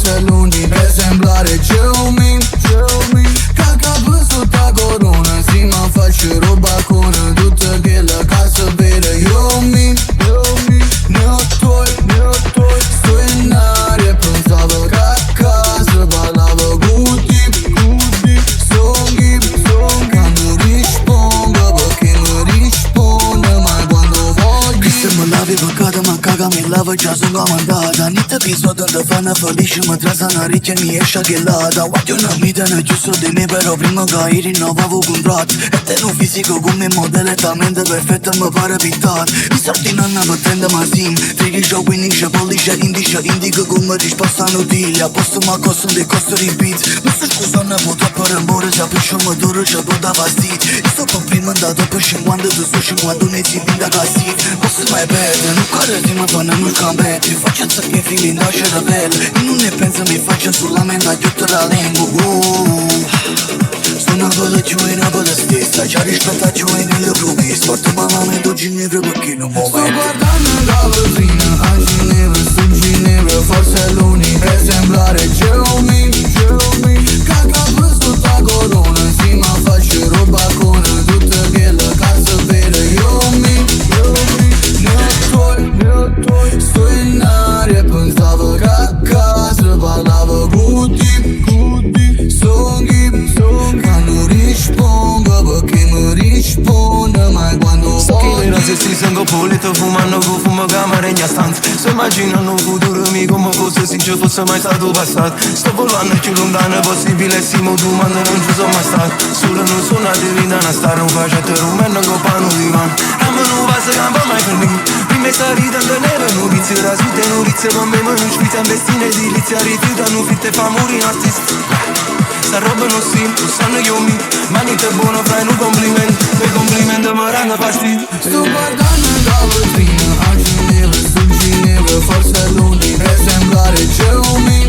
forse l'unica esemplare geomin. Ca văzut a corona, zi mă faci roba conă, du-te ghelă ca să bere. Eu min, neotoi, stoi în arie până salvă ca casă, balavă guti, songi, ca nu rispondo, perché non rispondo mai quando voglio. Che se mi lavi păcată, mă caga, mi lavă ceasul ca mandata. Niente episodio da fanno felice, mi trasa una ricchia e mi esce gelata. Guardi una vita ne giusto di me, però prima che rinnovavo un contratto. E te un fisico come modello talmente perfetto mi pare pintato. I soldi non ne pretendo ma sim, trighi show, winning show, pollisce, indico come risposta notile. A posto ma costo di costo di beat. Non so scusa, ne può troppo rumore, se appisce un motore, c'è può da fastidio. Io sto complimentando per 50, tu sto 50, ne si pinta così. Posso mai perdere, non corre di me fanno non scampetti. Faccio un sacco di fili, nasce da pelle. E non ne penso, mi faccio sulla mente, aiuto la lingua. Sono Napoli, giù in Napoli stessa. Ci rispetta giù nelle rubi. Sporto mamma me do Ginevra perché non muove. Sto guardando la vetrina a Ginevra, su Ginevra, forse è l'unica esemplare geomin. Ca văzut a corona, zi mă faci roba conă, du-te ghelă ca să bere. Eu min, neotoi, stoi în arie până salvă ca casă, balavă guti, songi, ca nu rispondo, perché mi rispondo mai quando voglio. Non si stringono pulito, fumando con fumo camera in stanza. Sto immaginando un futuro mio come fosse se ci fosse mai stato passato. Sto volando più lontano possibile, simo domande non ci sono mai stato. Solo non sono a divina una stare, un facette rumeno con pano di mano. Rammo non passa che non va mai finire. Prima sta ridendo neve, non pizzi, rasute, notizie con me, ma non spizza in vestine edilizia, rifiutano fitte fa morire artisti. Sta roba non si, lo sanno io mi. Manite buono, fai un complimento. Quei complimenti mi ranno fastidio. Sto guardando la vetrina a Ginevra, su Ginevra, forse è l'unica esemplare geomin.